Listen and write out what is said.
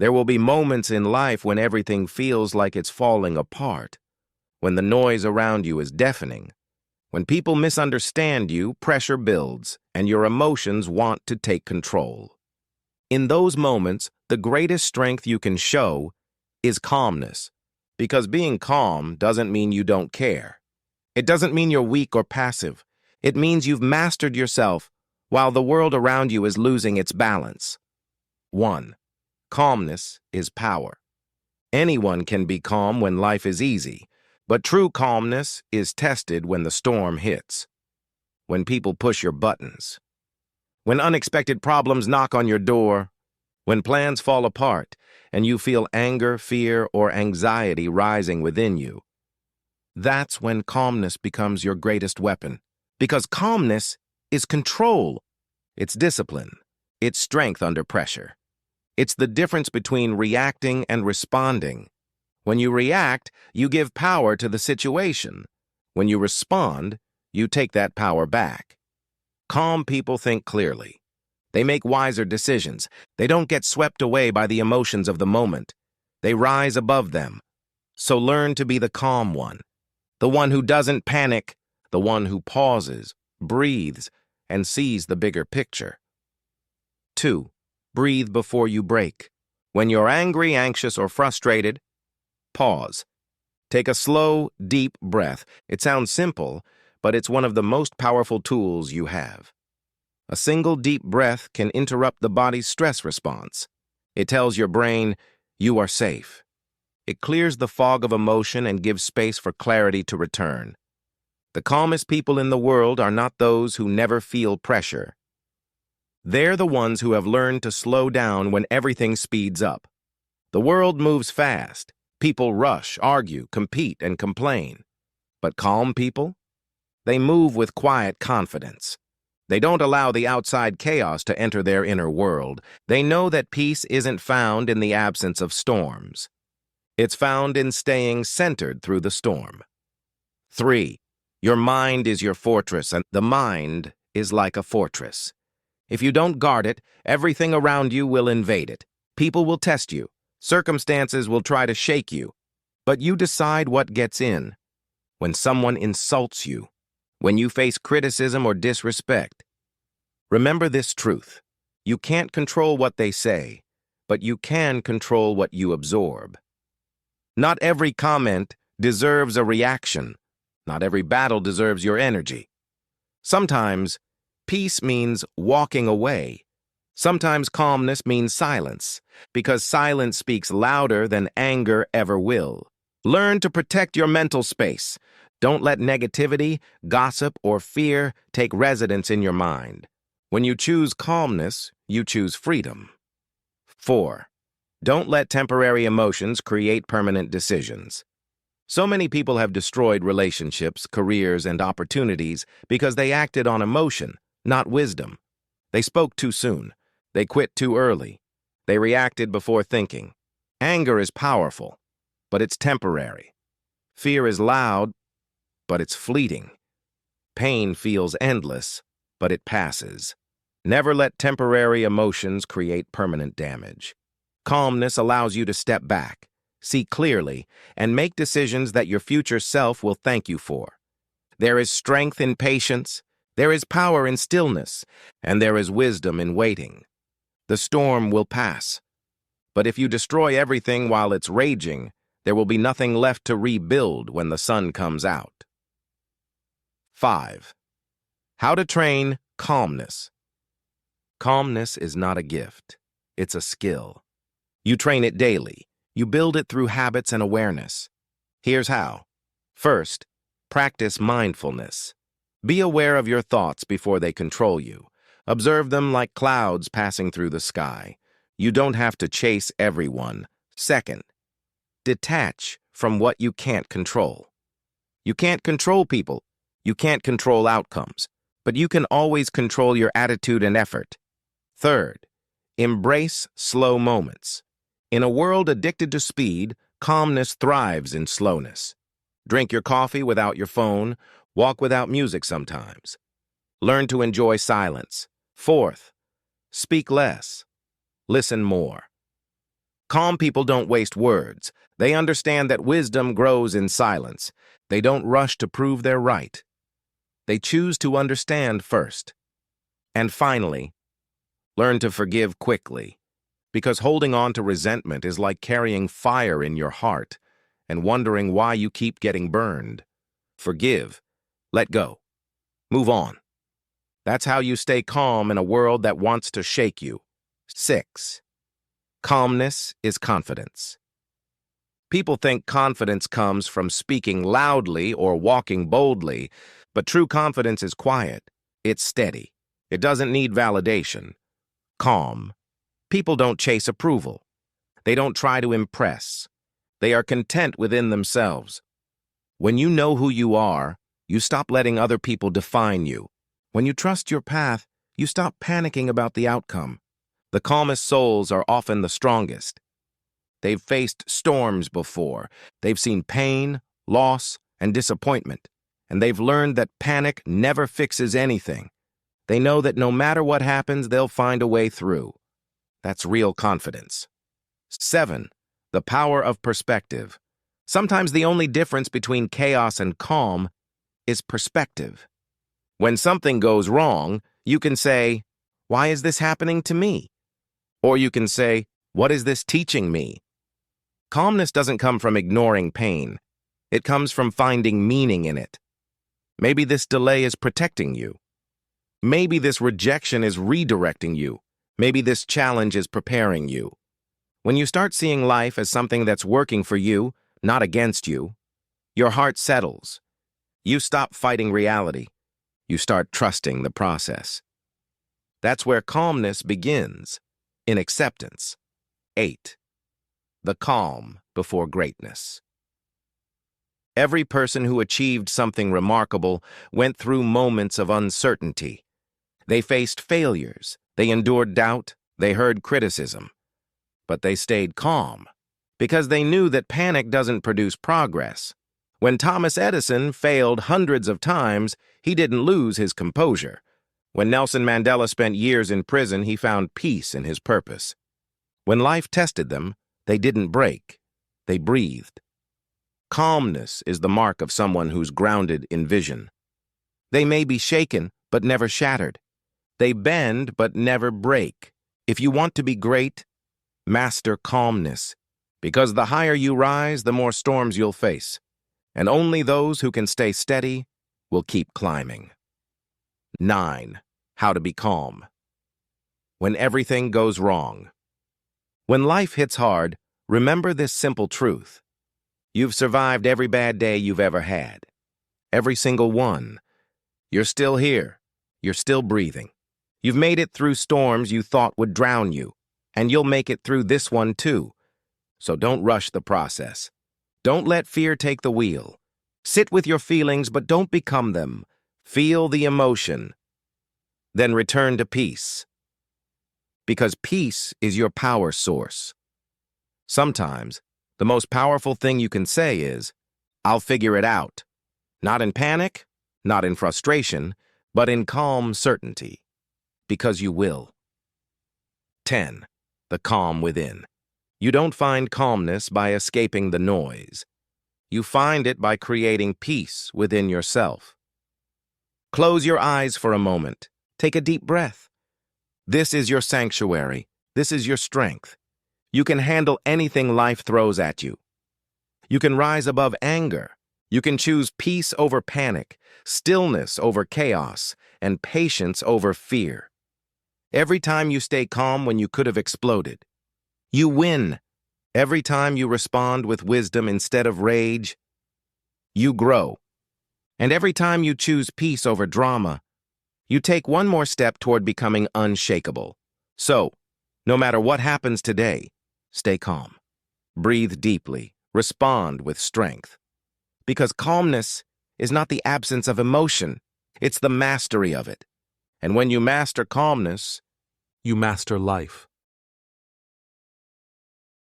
There will be moments in life when everything feels like it's falling apart, when the noise around you is deafening. When people misunderstand you, pressure builds, and your emotions want to take control. In those moments, the greatest strength you can show is calmness, because being calm doesn't mean you don't care. It doesn't mean you're weak or passive. It means you've mastered yourself while the world around you is losing its balance. 1. Calmness is power. Anyone can be calm when life is easy, but true calmness is tested when the storm hits, when people push your buttons, when unexpected problems knock on your door, when plans fall apart and you feel anger, fear, or anxiety rising within you. That's when calmness becomes your greatest weapon, because calmness is control. It's discipline. It's strength under pressure. It's the difference between reacting and responding. When you react, you give power to the situation. When you respond, you take that power back. Calm people think clearly. They make wiser decisions. They don't get swept away by the emotions of the moment. They rise above them. So learn to be the calm one, the one who doesn't panic, the one who pauses, breathes, and sees the bigger picture. 2. Breathe before you break. When you're angry, anxious, or frustrated, pause. Take a slow, deep breath. It sounds simple, but it's one of the most powerful tools you have. A single deep breath can interrupt the body's stress response. It tells your brain, you are safe. It clears the fog of emotion and gives space for clarity to return. The calmest people in the world are not those who never feel pressure. They're the ones who have learned to slow down when everything speeds up. The world moves fast. People rush, argue, compete, and complain. But calm people? They move with quiet confidence. They don't allow the outside chaos to enter their inner world. They know that peace isn't found in the absence of storms. It's found in staying centered through the storm. 3. Your mind is your fortress, and the mind is like a fortress. If you don't guard it, everything around you will invade it. People will test you. Circumstances will try to shake you. But you decide what gets in. When someone insults you, when you face criticism or disrespect, remember this truth. You can't control what they say, but you can control what you absorb. Not every comment deserves a reaction. Not every battle deserves your energy. Sometimes, peace means walking away. Sometimes calmness means silence, because silence speaks louder than anger ever will. Learn to protect your mental space. Don't let negativity, gossip, or fear take residence in your mind. When you choose calmness, you choose freedom. 4. Don't let temporary emotions create permanent decisions. So many people have destroyed relationships, careers, and opportunities because they acted on emotion, not wisdom. They spoke too soon. They quit too early. They reacted before thinking. Anger is powerful, but it's temporary. Fear is loud, but it's fleeting. Pain feels endless, but it passes. Never let temporary emotions create permanent damage. Calmness allows you to step back, see clearly, and make decisions that your future self will thank you for. There is strength in patience, there is power in stillness, and there is wisdom in waiting. The storm will pass, but if you destroy everything while it's raging, there will be nothing left to rebuild when the sun comes out. 5. How to train calmness. Calmness is not a gift, it's a skill. You train it daily. You build it through habits and awareness. Here's how. First, practice mindfulness. Be aware of your thoughts before they control you. Observe them like clouds passing through the sky. You don't have to chase everyone. Second, detach from what you can't control. You can't control people. You can't control outcomes. But you can always control your attitude and effort. Third, embrace slow moments. In a world addicted to speed, calmness thrives in slowness. Drink your coffee without your phone. Walk without music sometimes. Learn to enjoy silence. Fourth, speak less. Listen more. Calm people don't waste words. They understand that wisdom grows in silence. They don't rush to prove they're right. They choose to understand first. And finally, learn to forgive quickly, because holding on to resentment is like carrying fire in your heart and wondering why you keep getting burned. Forgive, let go, move on. That's how you stay calm in a world that wants to shake you. 6. Calmness is confidence. People think confidence comes from speaking loudly or walking boldly, but true confidence is quiet. It's steady. It doesn't need validation. Calm. People don't chase approval. They don't try to impress. They are content within themselves. When you know who you are, you stop letting other people define you. When you trust your path, you stop panicking about the outcome. The calmest souls are often the strongest. They've faced storms before. They've seen pain, loss, and disappointment. And they've learned that panic never fixes anything. They know that no matter what happens, they'll find a way through. That's real confidence. 7. The power of perspective. Sometimes the only difference between chaos and calm is perspective. When something goes wrong, you can say, "Why is this happening to me?" Or you can say, "What is this teaching me?" Calmness doesn't come from ignoring pain. It comes from finding meaning in it. Maybe this delay is protecting you. Maybe this rejection is redirecting you. Maybe this challenge is preparing you. When you start seeing life as something that's working for you, not against you, your heart settles. You stop fighting reality. You start trusting the process. That's where calmness begins, in acceptance. 8. The calm before greatness. Every person who achieved something remarkable went through moments of uncertainty. They faced failures, they endured doubt, they heard criticism. But they stayed calm, because they knew that panic doesn't produce progress. When Thomas Edison failed hundreds of times, he didn't lose his composure. When Nelson Mandela spent years in prison, he found peace in his purpose. When life tested them, they didn't break. They breathed. Calmness is the mark of someone who's grounded in vision. They may be shaken, but never shattered. They bend, but never break. If you want to be great, master calmness, because the higher you rise, the more storms you'll face. And only those who can stay steady will keep climbing. 9. How to be calm. When everything goes wrong. When life hits hard, remember this simple truth. You've survived every bad day you've ever had. Every single one. You're still here. You're still breathing. You've made it through storms you thought would drown you, and you'll make it through this one too. So don't rush the process. Don't let fear take the wheel. Sit with your feelings, but don't become them. Feel the emotion. Then return to peace. Because peace is your power source. Sometimes, the most powerful thing you can say is, "I'll figure it out." Not in panic, not in frustration, but in calm certainty. Because you will. 10. The calm within. You don't find calmness by escaping the noise. You find it by creating peace within yourself. Close your eyes for a moment. Take a deep breath. This is your sanctuary. This is your strength. You can handle anything life throws at you. You can rise above anger. You can choose peace over panic, stillness over chaos, and patience over fear. Every time you stay calm when you could have exploded, you win. Every time you respond with wisdom instead of rage, you grow. And every time you choose peace over drama, you take one more step toward becoming unshakable. So, no matter what happens today, stay calm. Breathe deeply. Respond with strength. Because calmness is not the absence of emotion, it's the mastery of it. And when you master calmness, you master life.